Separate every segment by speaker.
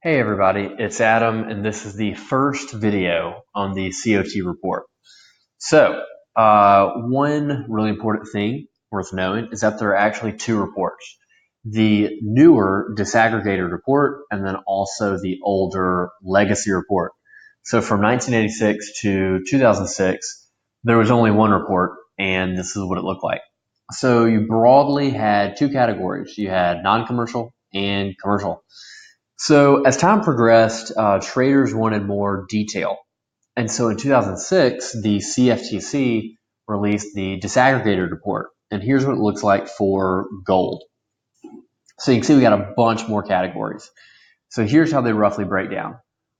Speaker 1: Hey everybody, it's Adam, and this is the first video on the CoT report. One really important thing worth knowing is that there are actually two reports. The newer disaggregated report and then also the older legacy report. So from 1986 to 2006, there was only one report, and this is what it looked like. So you broadly had two categories. You had non-commercial and commercial. So as time progressed, traders wanted more detail. And so in 2006, the CFTC released the disaggregated report. And here's what it looks like for gold. So you can see we got a bunch more categories. So here's how they roughly break down.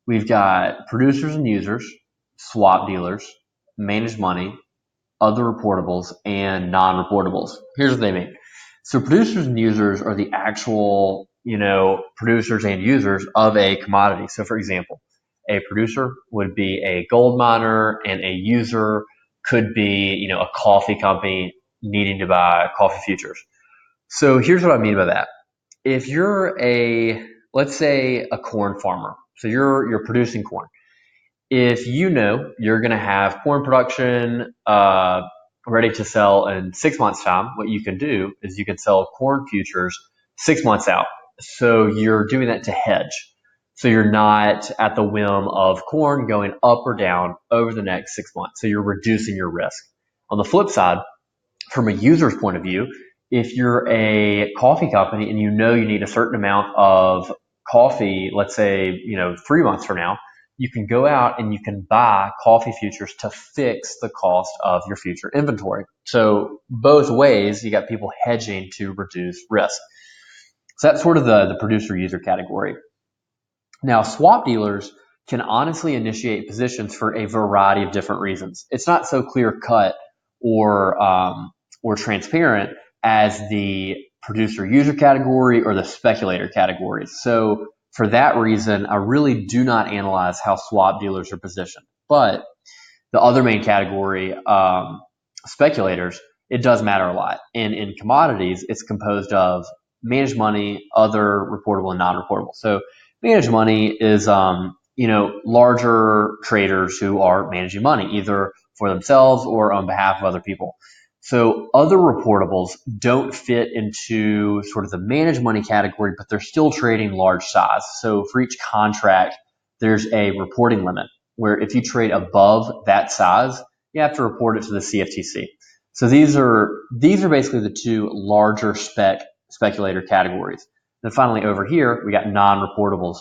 Speaker 1: We've got producers and users, swap dealers, managed money, other reportables, and non-reportables. Here's what they mean. So producers and users are the actual, producers and users of a commodity. So for example, a producer would be a gold miner and a user could be, a coffee company needing to buy coffee futures. So here's what I mean by that. If you're let's say a corn farmer, so you're producing corn. If you know you're going to have corn production ready to sell in 6 months' time, what you can do is you can sell corn futures 6 months out. So you're doing that to hedge. So you're not at the whim of corn going up or down over the next 6 months. So you're reducing your risk. On the flip side, from a user's point of view, if you're a coffee company and you know you need a certain amount of coffee, let's say, 3 months from now, you can go out and you can buy coffee futures to fix the cost of your future inventory. So both ways, you got people hedging to reduce risk. So that's sort of the producer user category. Now, swap dealers can honestly initiate positions for a variety of different reasons. It's not so clear cut or transparent as the producer user category or the speculator categories. So for that reason, I really do not analyze how swap dealers are positioned. But the other main category, speculators, it does matter a lot. And in commodities, it's composed of managed money, other reportable, and non-reportable. So managed money is, larger traders who are managing money, either for themselves or on behalf of other people. So other reportables don't fit into sort of the managed money category, but they're still trading large size. So for each contract, there's a reporting limit where if you trade above that size, you have to report it to the CFTC. So these are basically the two larger speculator categories. Then finally over here, we got non-reportables,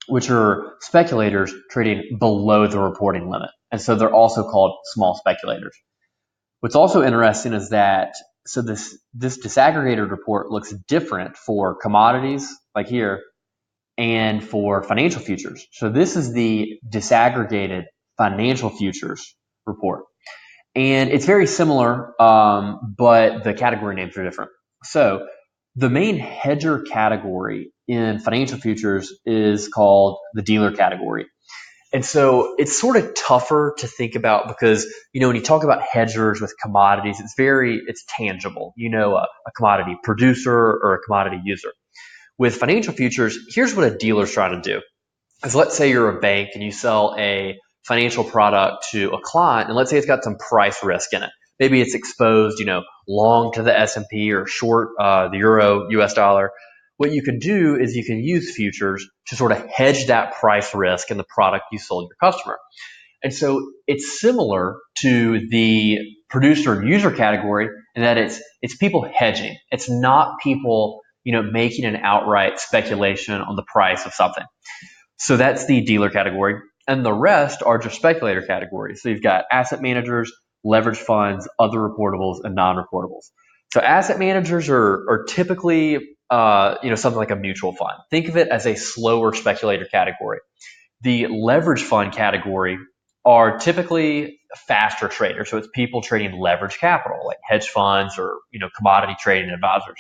Speaker 1: which are speculators trading below the reporting limit. And so they're also called small speculators. What's also interesting is that this disaggregated report looks different for commodities, like here, and for financial futures. So this is the disaggregated financial futures report. And it's very similar, but the category names are different. So the main hedger category in financial futures is called the dealer category. And so it's sort of tougher to think about because, when you talk about hedgers with commodities, it's tangible, a commodity producer or a commodity user. With financial futures, here's what a dealer's trying to do. Is let's say you're a bank and you sell a financial product to a client, and let's say it's got some price risk in it. Maybe it's exposed, long to the S&P or short the euro, US dollar. What you can do is you can use futures to sort of hedge that price risk in the product you sold your customer. And so it's similar to the producer and user category in that it's people hedging. It's not people, making an outright speculation on the price of something. So that's the dealer category. And the rest are just speculator categories. So you've got asset managers, leveraged funds, other reportables, and non-reportables. So asset managers are typically something like a mutual fund. Think of it as a slower speculator category. The leverage fund category are typically faster traders. So it's people trading leverage capital, like hedge funds or, commodity trading advisors.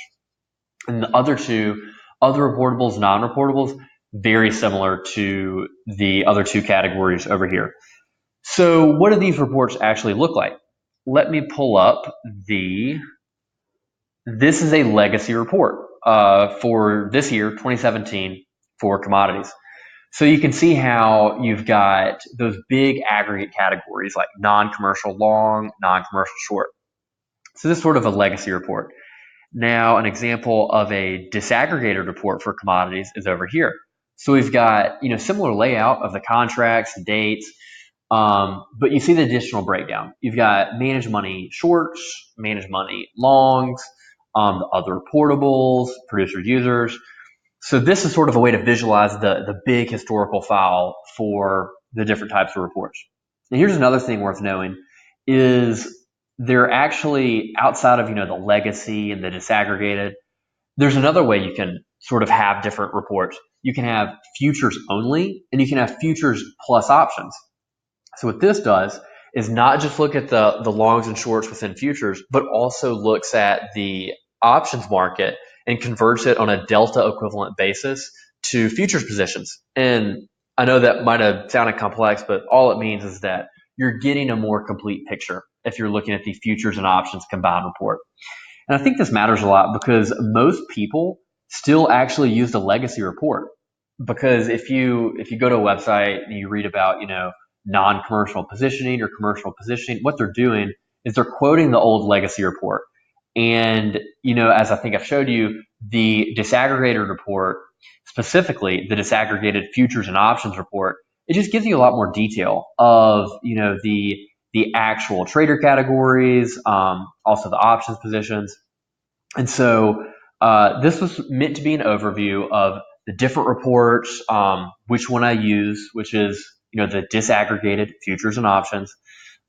Speaker 1: And the other two, other reportables, non-reportables, very similar to the other two categories over here. So what do these reports actually look like? Let me pull up this is a legacy report for this year, 2017, for commodities. So you can see how you've got those big aggregate categories like non-commercial long, non-commercial short. So this is sort of a legacy report. Now, an example of a disaggregated report for commodities is over here. So we've got, similar layout of the contracts, the dates, but you see the additional breakdown. You've got managed money shorts, managed money longs, the other reportables, producers, users. So this is sort of a way to visualize the big historical file for the different types of reports. And here's another thing worth knowing is they're actually outside of, the legacy and the disaggregated. There's another way you can sort of have different reports. You can have futures only, and you can have futures plus options. So what this does is not just look at the longs and shorts within futures, but also looks at the options market and converts it on a delta equivalent basis to futures positions. And I know that might have sounded complex, but all it means is that you're getting a more complete picture if you're looking at the futures and options combined report. And I think this matters a lot because most people still actually use the legacy report. Because if you go to a website and you read about, non-commercial positioning or commercial positioning, what they're doing is they're quoting the old legacy report. And, as I think I've showed you, the disaggregated report, specifically the disaggregated futures and options report, it just gives you a lot more detail of, the actual trader categories, also the options positions. And so this was meant to be an overview of the different reports, which one I use, which is, the disaggregated futures and options.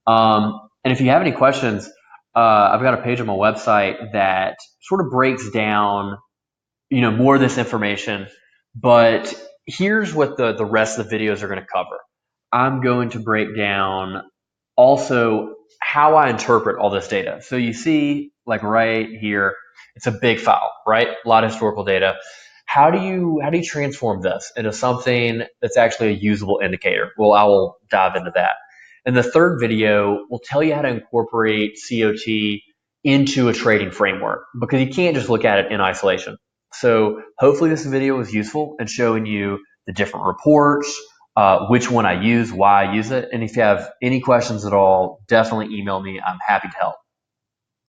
Speaker 1: And if you have any questions, I've got a page on my website that sort of breaks down, more of this information. But here's what the rest of the videos are going to cover. I'm going to break down also how I interpret all this data. So you see, like right here, it's a big file, right? A lot of historical data. How do you transform this into something that's actually a usable indicator? Well, I will dive into that. And the third video will tell you how to incorporate CoT into a trading framework because you can't just look at it in isolation. So hopefully this video was useful in showing you the different reports, which one I use, why I use it. And if you have any questions at all, definitely email me. I'm happy to help.